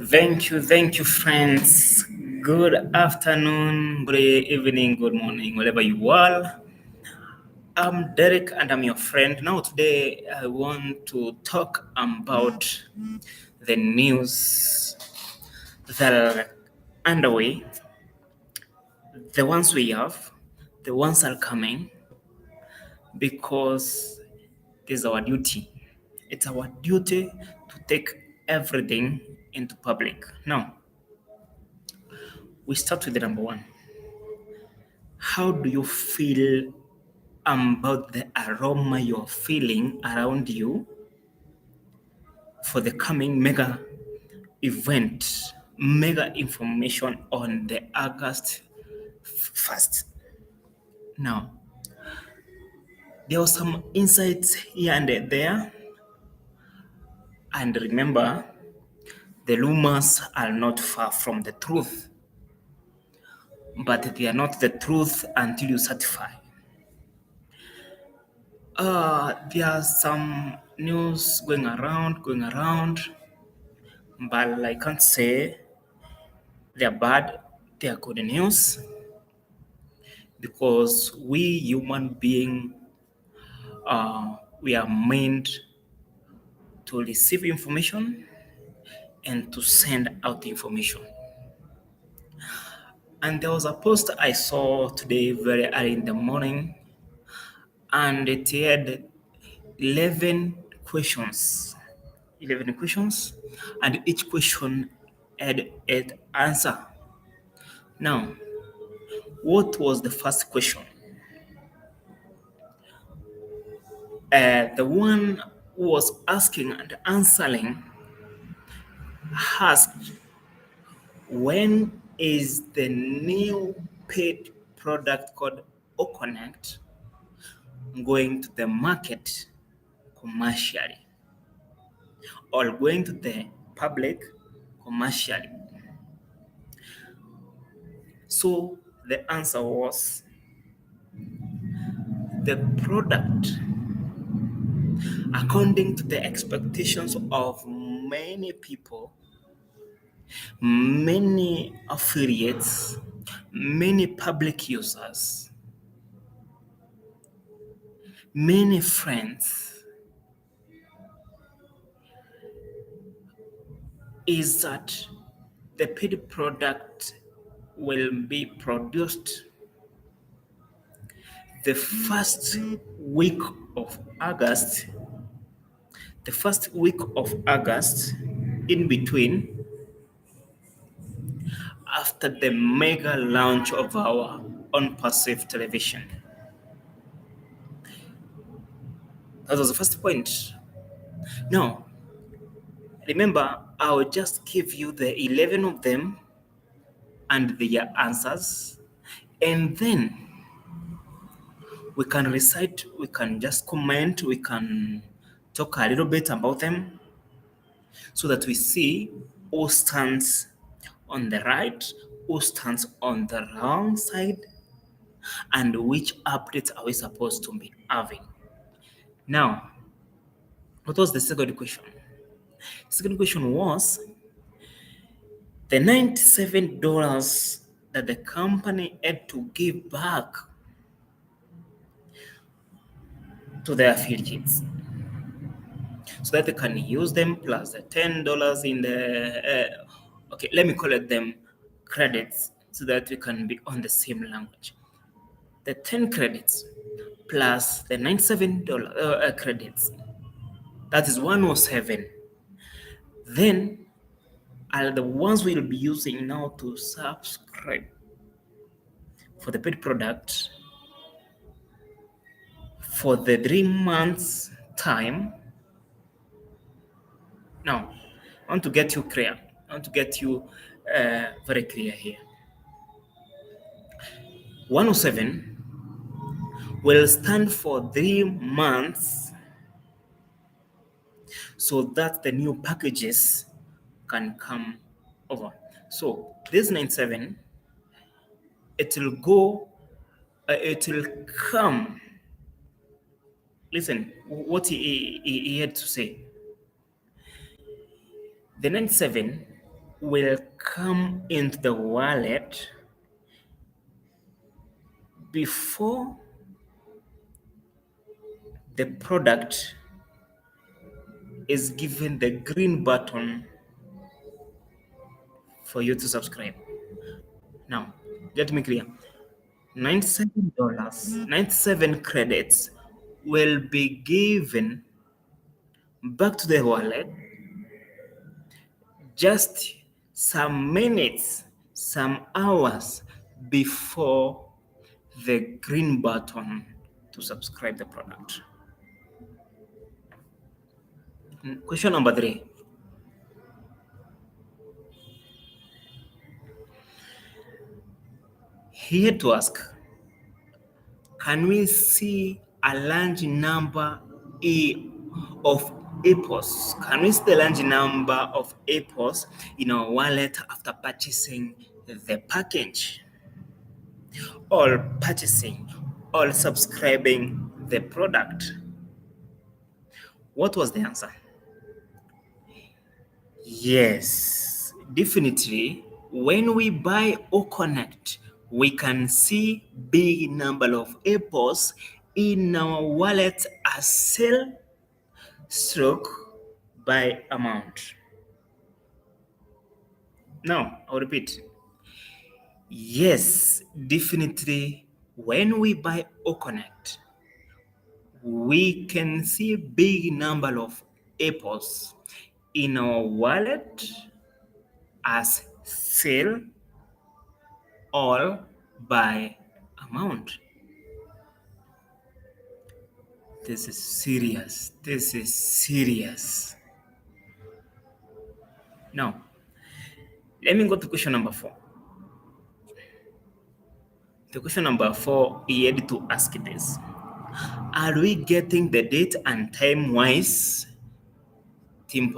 Thank you, friends. Good afternoon, good evening, good morning, wherever you are. I'm Derek and I'm your friend. Now, today I want to talk about the news that are underway, the ones we have, the ones are coming, because it is our duty. It's our duty to take everything into public. Now, we start with the number one. How do you feel about the aroma you're feeling around you for the coming mega event, mega information on the August 1st? Now, there are some insights here and there, and remember, the rumors are not far from the truth, but they are not the truth until you certify. There are some news going around, but I can't say they're bad, they're good news, because we human beings, we are meant to receive information and to send out information. And there was a post I saw today very early in the morning, and it had 11 questions. 11 questions, and each question had an answer. Now, what was the first question? The one who was asking and answering asked, when is the new paid product called Oconnect going to the market commercially, or going to the public commercially? So the answer was, the product, according to the expectations of many people, many affiliates, many public users, many friends, is that the paid product will be produced the first week of August, in between, after the mega launch of our ONPASSIVE television. That was the first point. Now, remember, I will just give you the 11 of them and their answers, and then we can recite, we can just comment, we can talk a little bit about them, so that we see who stands on the right, who stands on the wrong side, and which updates are we supposed to be having. Now, what was the second question? The second question was, the $97 that the company had to give back to their affiliates, so that they can use them, plus the $10 in the, okay, let me call it them credits, so that we can be on the same language. The 10 credits plus the $97 credits, that is 107. Then are the ones we'll be using now to subscribe for the paid product for the 3 months time. Now, I want to get you clear. I want to get you very clear here. 107 will stand for 3 months, so that the new packages can come over. So this 97, it will come. Listen, what he had to say. The 97 will come into the wallet before the product is given the green button for you to subscribe. Now, let me clear. $97, 97 credits will be given back to the wallet just some minutes, some hours before the green button to subscribe the product. Question number 3. Here to ask, can we see a large number of apples? Can we see the large number of apples in our wallet after purchasing the package, or purchasing, or subscribing the product? What was the answer? Yes, definitely. When we buy or connect, we can see big number of apples in our wallet as sale stroke by amount. Now, I'll repeat. Yes, definitely. When we buy or connect, we can see big number of apples in our wallet as sale all by amount. This is serious. This is serious. Now, let me go to question number 4. The question number 4, he had to ask this. Are we getting the date and time wise team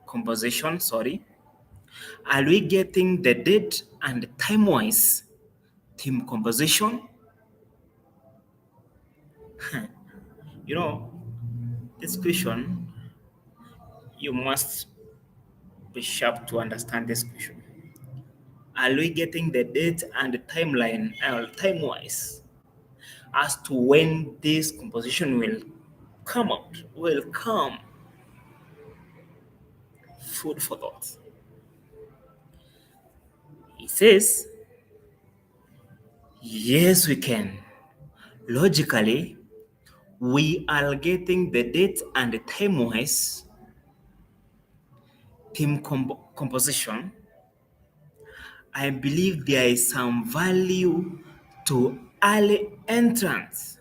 composition, sorry? Are we getting the date and time wise team composition? You know, this question, you must be sharp to understand this question. Are we getting the date and the timeline, time-wise, as to when this composition will come out, will come? Food for thought. He says, yes, we can. Logically, we are getting the date and the time-wise team composition. I believe there is some value to early entrance.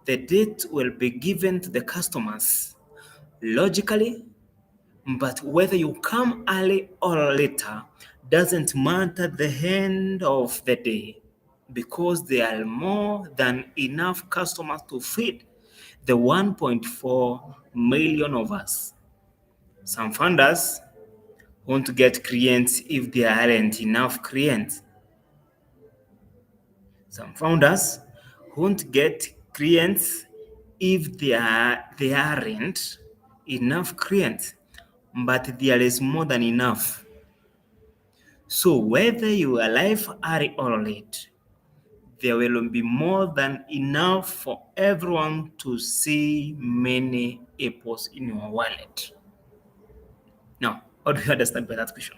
The date will be given to the customers logically, but whether you come early or later doesn't matter the end of the day, because there are more than enough customers to feed the 1.4 million of us. Some founders want to get clients if there aren't enough clients. Some founders won't get clients if there aren't enough clients, but there is more than enough. So whether you arrive early or late, there will be more than enough for everyone to see many apples in your wallet. Now, how do you understand by that question?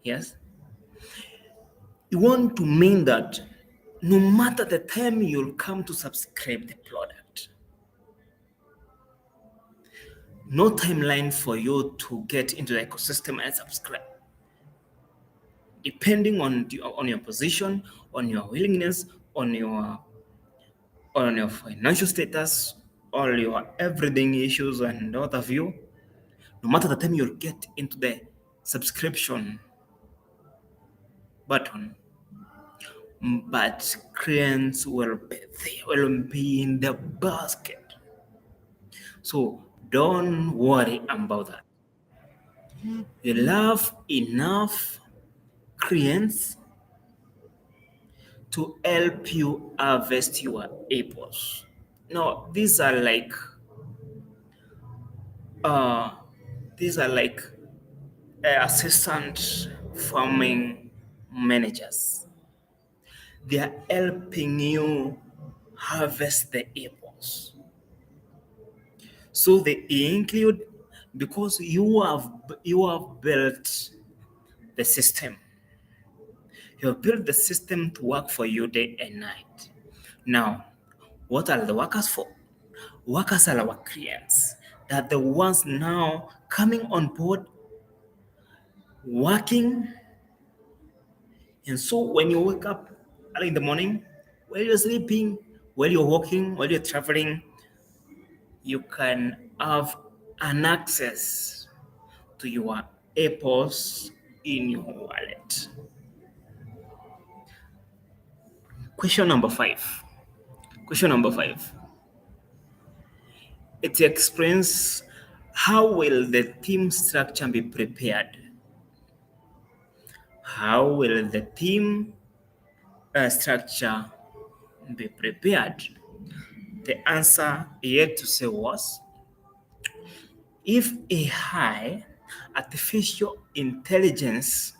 Yes? You want to mean that no matter the time you'll come to subscribe the product, no timeline for you to get into the ecosystem and subscribe. Depending on your position, on your willingness, on your financial status, all your everything issues and what have you, no matter the time you'll get into the subscription button, but clients will be there, will be in the basket. So don't worry about that. You'll have enough clients to help you harvest your apples. Now, these are like Uh, these are like assistant farming managers. They are helping you harvest the apples. So they include, because you have built the system. You have built the system to work for you day and night. Now, what are the workers for? Workers are our clients. That the ones now coming on board, working. And so when you wake up early in the morning, while you're sleeping, while you're walking, while you're traveling, you can have an access to your apples in your wallet. Question number five. Question number five. It explains how will the team structure be prepared? How will the team structure be prepared? The answer he had to say was, if AI, artificial intelligence,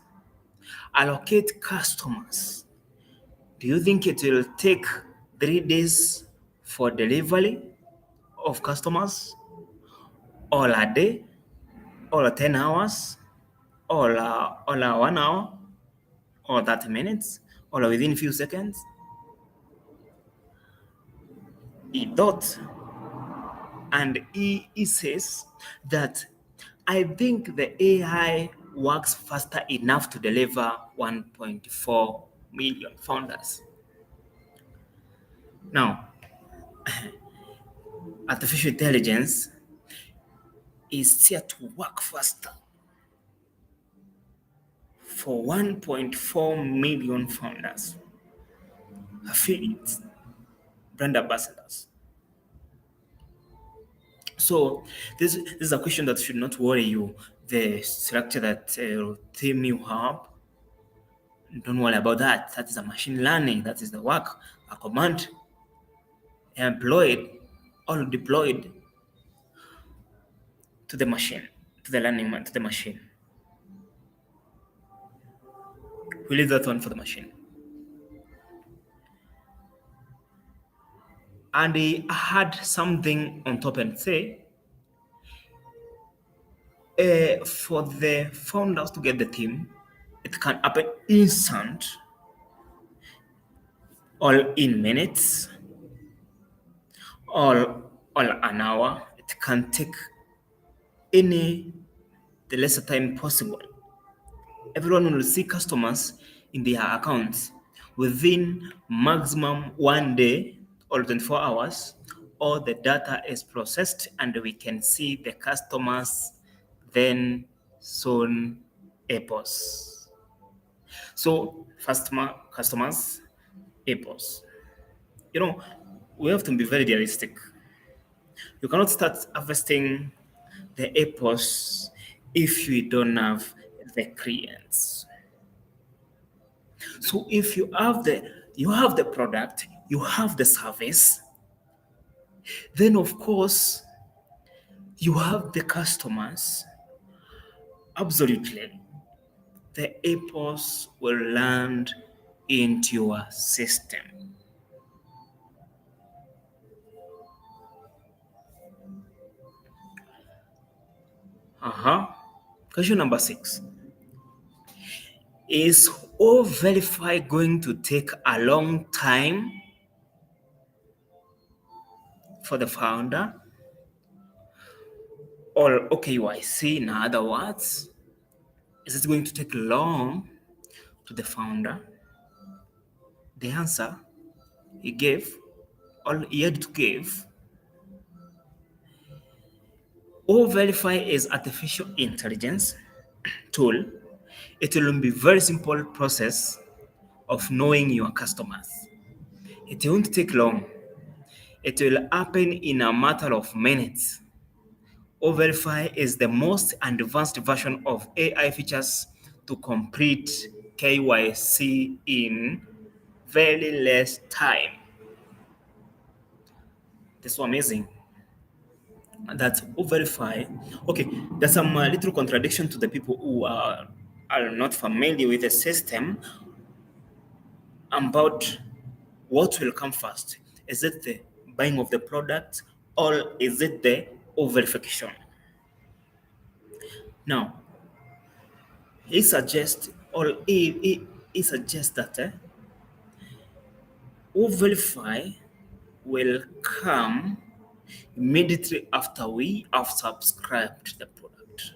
allocate customers, do you think it will take 3 days for delivery of customers, or a day, or 10 hours, or 1 hour, or 30 minutes, or within few seconds? He thought, and he says that I think the AI works faster enough to deliver 1.4 million founders. Now, artificial intelligence is here to work faster for 1.4 million founders, affiliates, brand ambassadors. So this is a question that should not worry you. The structure that team you have, don't worry about that. That is a machine learning. That is the work, a command employed or deployed to the machine, to the to the machine. We leave that one for the machine. And they had something on top and say, for the founders to get the team, it can happen instant, or in minutes, or an hour. It can take any the lesser time possible. Everyone will see customers in their accounts within maximum 1 day or 24 hours. All the data is processed and we can see the customers then soon apples. So customers, apples. You know, we have to be very realistic. You cannot start harvesting the apples if you don't have the clients. So if you have the product, you have the service, then of course you have the customers. Absolutely. The apples will land into your system. Question number 6. Is O verify going to take a long time for the founder? Or OKYC, in other words, is it going to take long to the founder? The answer he gave, all he had to give, O verify is artificial intelligence tool. It will be very simple process of knowing your customers. It won't take long. It will happen in a matter of minutes. O verify is the most advanced version of AI features to complete KYC in very less time. This is so amazing. that verify. Okay, there's some little contradiction to the people who are not familiar with the system about what will come first. Is it the buying of the product or is it the verification? Now, he suggests or he suggests that verify will come immediately after we have subscribed the product.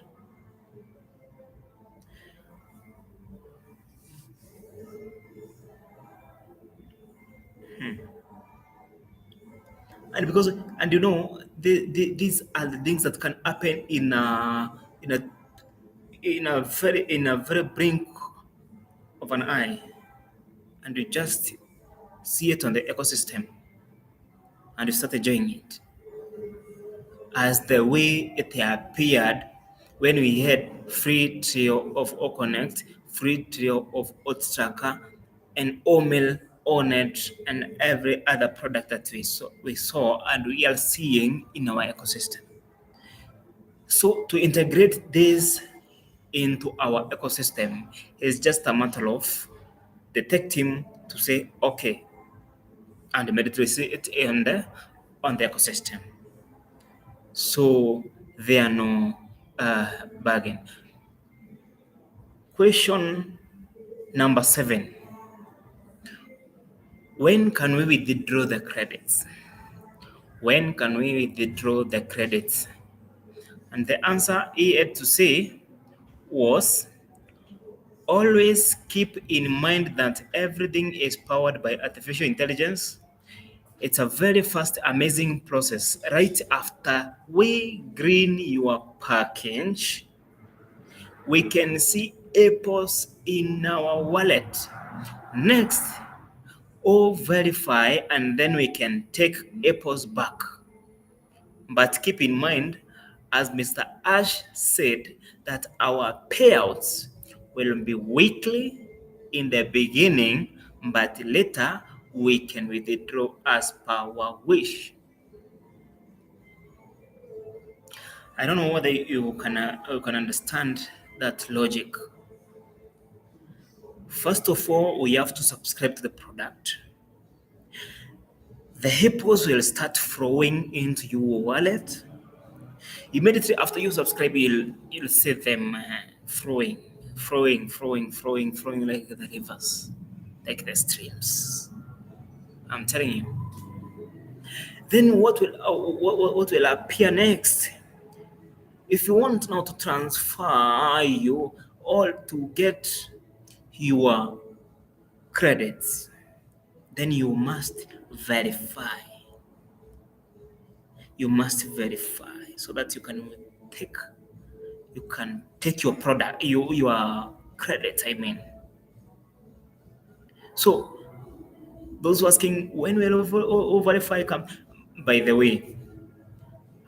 And because and you know these are the things that can happen in a in a very brink of an eye, and you just see it on the ecosystem and you start enjoying it as the way it appeared when we had free trio of Oconnect, free trio of Oath and Omil, Onet, and every other product that we saw and we are seeing in our ecosystem. So to integrate this into our ecosystem is just a matter of detecting to say, okay, and immediately see it on the ecosystem. So there are no bargain. Question number 7. When can we withdraw the credits? When can we withdraw the credits? And the answer he had to say was, always keep in mind that everything is powered by artificial intelligence. It's a very fast, amazing process. Right after we green your package, we can see apples in our wallet. Next, verify and then we can take apples back. But keep in mind, as Mr. Ash said, that our payouts will be weekly in the beginning, but later we can withdraw as per our wish. I don't know whether you can understand that logic. First of all, we have to subscribe to the product. The hippos will start flowing into your wallet. Immediately after you subscribe, you'll see them flowing, flowing like the rivers, like the streams. I'm telling you. Then what will appear next? If you want now to transfer you all to get your credits, then you must verify. You must verify so that take you can take your product, your credit, I mean. So those who asking when will verify come? By the way,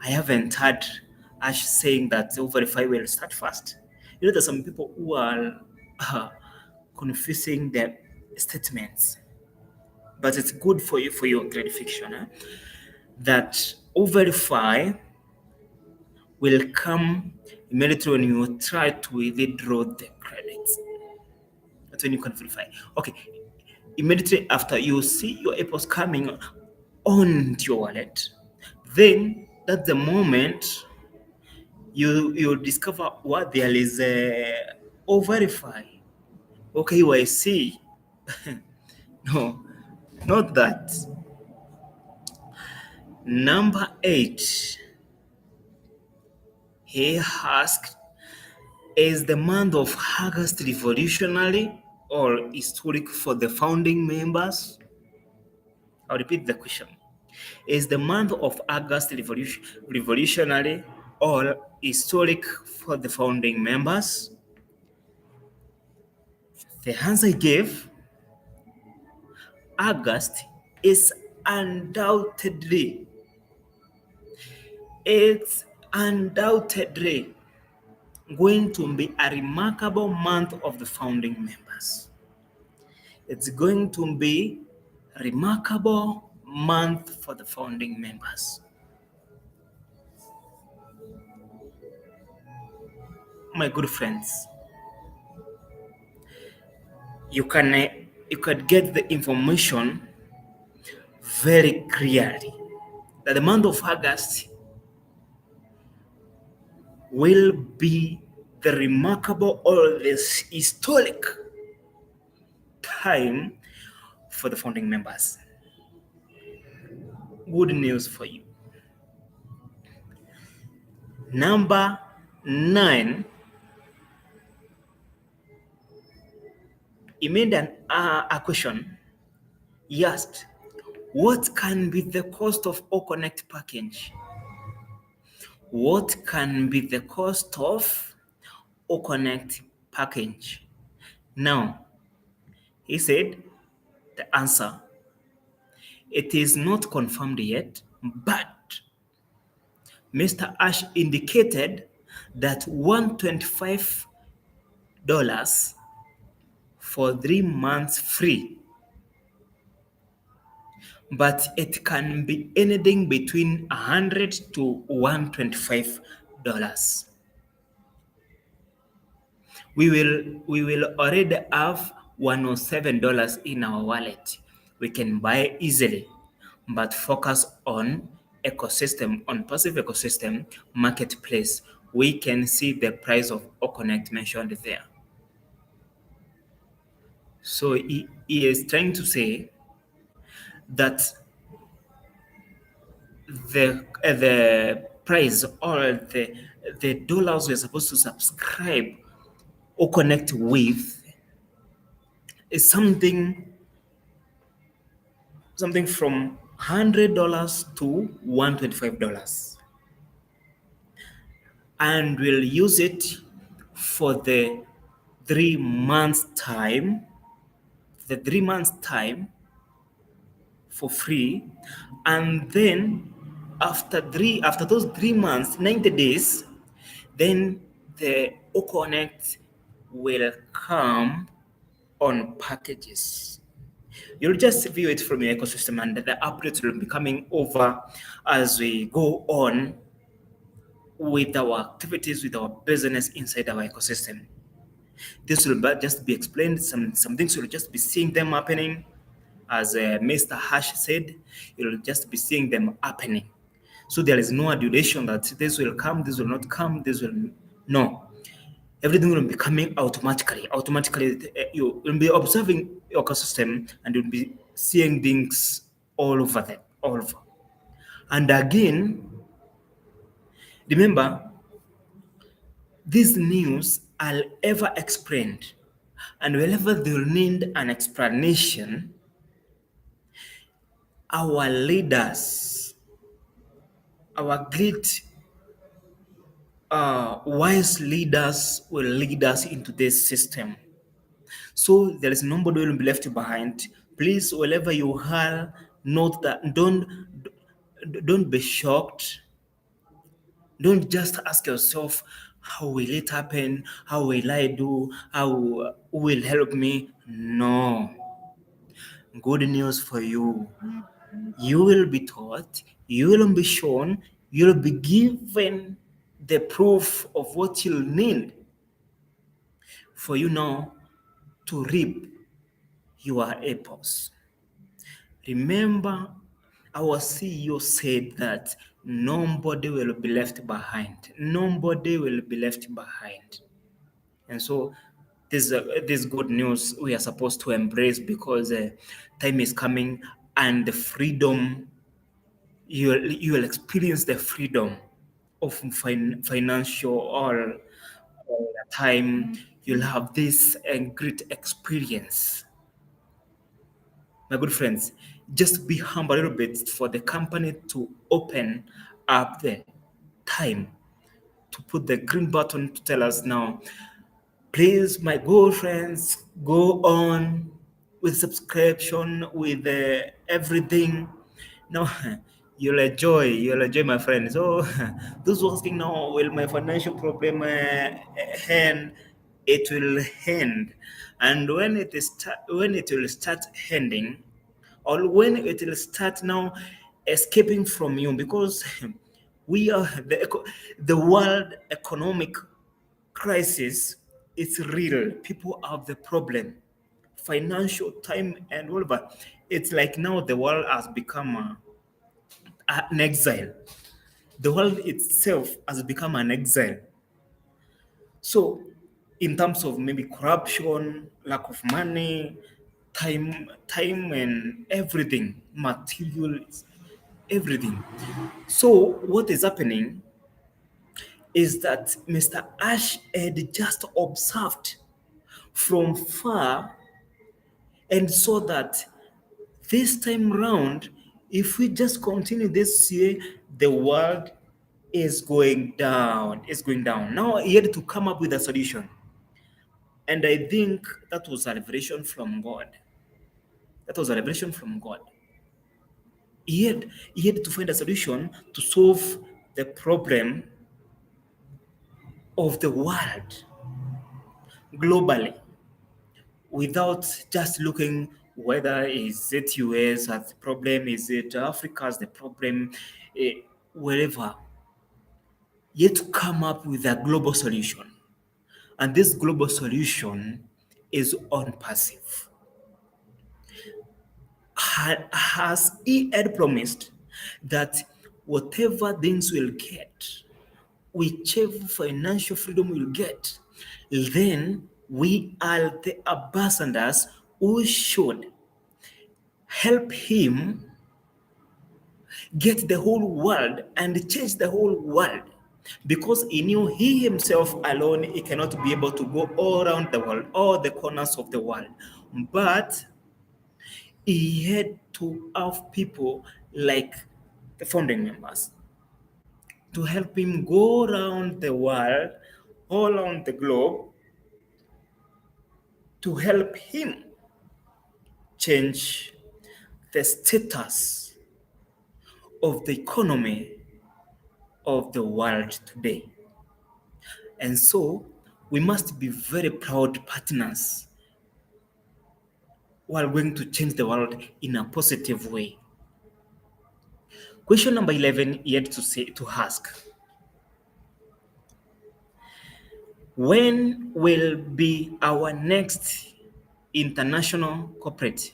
I haven't heard Ash saying that verify will start first. You know, there's some people who are confusing their statements, but it's good for you for your gratification. That verify will come immediately when you try to withdraw the credits. That's when you can verify. Okay, immediately after you see your apples coming on your wallet, then that's the moment you discover what there is verify. Okay, well, I see. No, not that. Number 8, he asked, is the month of August revolutionary or historic for the founding members? I'll repeat the question. Is the month of August revolutionary or historic for the founding members? The answer I gave, August is undoubtedly, it's undoubtedly going to be a remarkable month of the founding members. It's going to be a remarkable month for the founding members. my good friends, you can uh, you can get the information very clearly that the month of August will be the remarkable or this historic time for the founding members. Good news for you. Number 9, he made a question. He asked, what can be the cost of O Connect package? What can be the cost of O Connect package? Now, he said the answer, it is not confirmed yet, but Mr. Ash indicated that $125 for 3 months free, but it can be anything between $100 to $125. We will already have $107 in our wallet. We can buy easily, but focus on ecosystem, on passive ecosystem marketplace. We can see the price of Oconnect mentioned there. So he is trying to say that the price or the dollars we're supposed to subscribe or connect with is something from $100 to $125, and we'll use it for the 3 months time, for free, and then after those 3 months, 90 days, then the OConnect will come on packages. You'll just view it from your ecosystem, and the updates will be coming over as we go on with our activities, with our business inside our ecosystem. This will just be explained. Some things you'll just be seeing them happening. As Mr. Hash said, you'll just be seeing them happening. So there is no adulation that this will come, this will not come, this will no. Everything will be coming automatically. You will be observing your ecosystem and you'll be seeing things all over them, all over. And again, remember, these news are ever explained, and whenever they need an explanation, our leaders, our great wise leaders will lead us into this system. So there is nobody will be left behind. Please, wherever you are, note that don't be shocked. Don't just ask yourself, how will it happen? How will I do? How will help me? No. Good news for you. You will be taught, you will be shown, you'll be given the proof of what you'll need for you now to reap your apples. Remember, our CEO said that nobody will be left behind. Nobody will be left behind. And so this good news we are supposed to embrace, because time is coming and the freedom, you will experience the freedom of financial or time. You'll have this great experience. My good friends, just be humble a little bit for the company to open up the time, to put the green button to tell us now, please, my good friends, go on with subscription, with everything. No, you'll enjoy, my friends. So, those who are asking now, will my financial problem end? It will end, and when it will start ending, or when it will start now escaping from you, because we are the world economic crisis, it's real. People have the problem, financial, time, and whatever. It's like now the world has become an exile. The world itself has become an exile. So, in terms of maybe corruption, lack of money, time and everything, materials, everything. So, what is happening is that Mr. Ash had just observed from far and saw that this time round, if we just continue this year, the world is going down. It's going down. Now he had to come up with a solution. And I think that was a revelation from God. That was a revelation from God. He had to find a solution to solve the problem of the world globally without just looking whether is it US as the problem, is it Africa as the problem, eh, wherever. Yet to come up with a global solution. And this global solution is on passive. Has he had promised that whatever things we'll get, whichever financial freedom we'll get, then we are the ambassadors who should help him get the whole world and change the whole world, because he knew he himself alone he cannot be able to go all around the world, all the corners of the world, but he had to have people like the founding members to help him go around the world, all around the globe, to help him change the status of the economy of the world today. And so we must be very proud partners who are going to change the world in a positive way. Question number 11 yet to ask. When will be our next international corporate?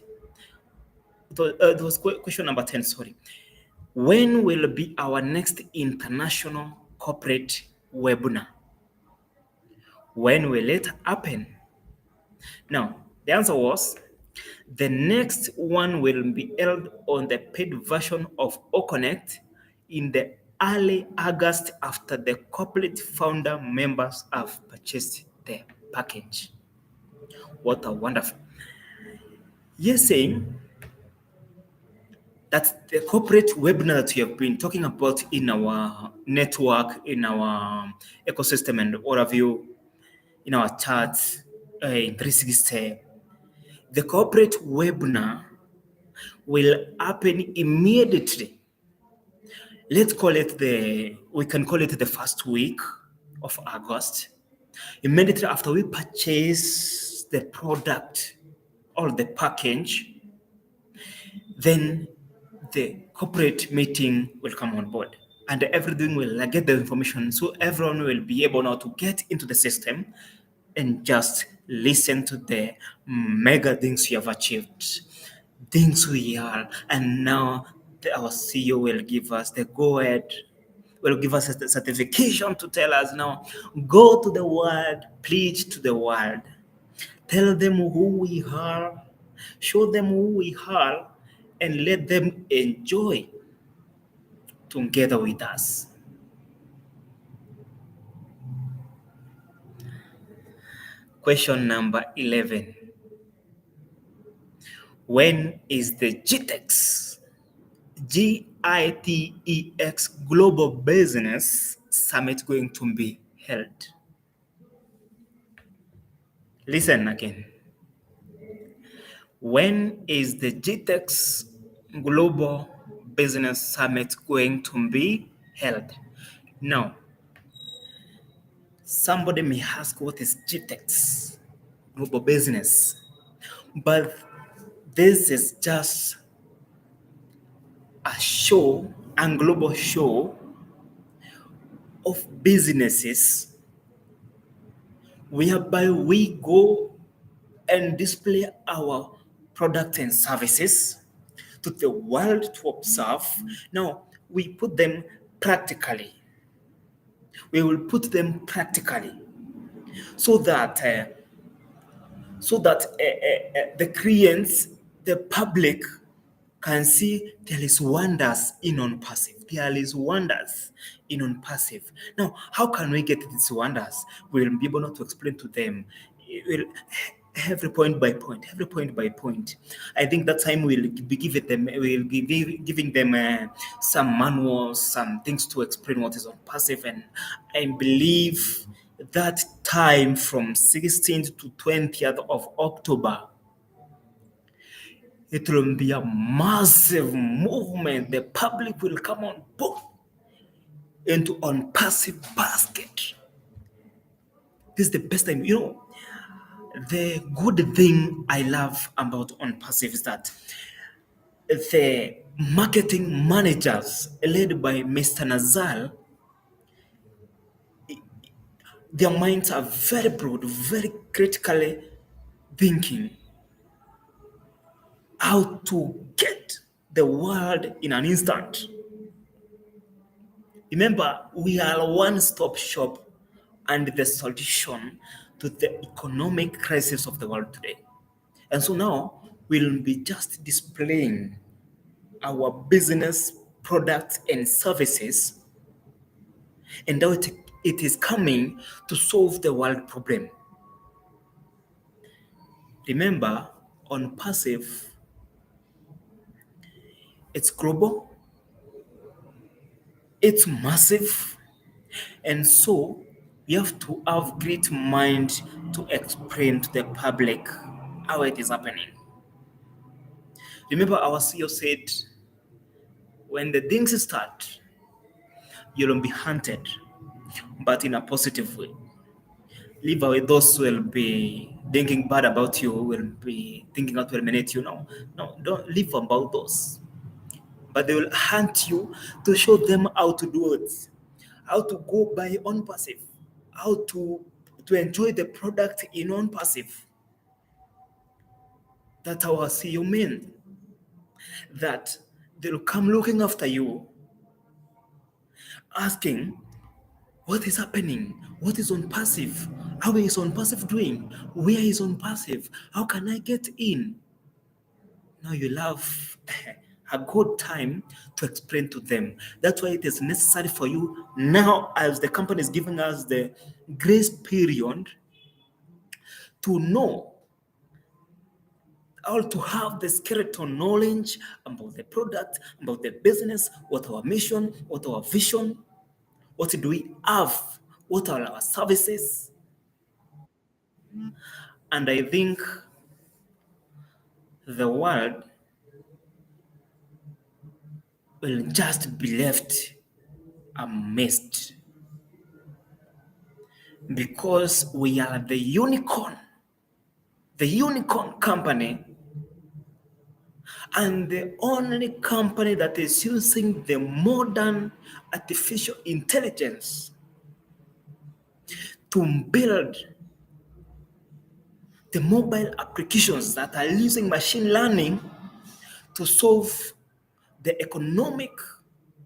It was question number 10, sorry. When will be our next international corporate webinar? When will it happen? Now, the answer was the next one will be held on the paid version of OConnect in the early August after the corporate founder members have purchased the package. What a wonderful. You're saying that the corporate webinar that we have been talking about in our network, in our ecosystem, and all of you, in our charts, in 360, the corporate webinar will happen immediately. Let's call it we can call it the first week of August. Immediately after we purchase the product or the package, then the corporate meeting will come on board and everything will get the information, so everyone will be able now to get into the system and just listen to the mega things you have achieved, things we are, and now our CEO will give us the go ahead, will give us a certification to tell us now, go to the world, preach to the world, tell them who we are, show them who we are, and let them enjoy together with us. Question number 11. When is the GITEX Global Business Summit going to be held? Listen again. When is the GITEX Global Business Summit going to be held? Now, somebody may ask, what is GITEX Global Business? But this is just a show, a global show of businesses whereby we go and display our products and services to the world to observe. Now, we put them practically. We will put them practically so that the clients, the public, can see there is wonders in ONPASSIVE. There is wonders in ONPASSIVE. Now, how can we get these wonders? We'll be able to explain to them. We'll, every point by point, every point by point. I think that time we'll be giving them some manuals, some things to explain what is ONPASSIVE, and I believe that time from 16th to 20th of October, it will be a massive movement. The public will come on board into ONPASSIVE basket. This is the best time. The good thing I love about ONPASSIVE is that the marketing managers led by Mr. Nazal, their minds are very broad, very critically thinking how to get the world in an instant. Remember, we are a one-stop shop and the solution to the economic crisis of the world today. And so now we'll be just displaying our business products and services, and now it is coming to solve the world problem. Remember, ONPASSIVE, it's global, it's massive, and so we have to have great mind to explain to the public how it is happening. Remember, our CEO said, when the things start, you'll be hunted, but in a positive way. Leave away those who will be thinking bad about you, will be thinking how to eliminate you. No, don't live about those. But they will hunt you to show them how to do it, how to go by ONPASSIVE, how to enjoy the product in ONPASSIVE. That's our CEO mean. That they'll come looking after you, asking, what is happening? What is ONPASSIVE? How is ONPASSIVE doing? Where is ONPASSIVE? How can I get in? Now you'll have a good time to explain to them. That's why it is necessary for you now, as the company is giving us the grace period, to know or to have the skeleton knowledge about the product, about the business, what our mission, what our vision, what do we have, what are our services. And I think the world will just be left amazed, because we are the unicorn company, and the only company that is using the modern artificial intelligence to build the mobile applications that are using machine learning to solve the economic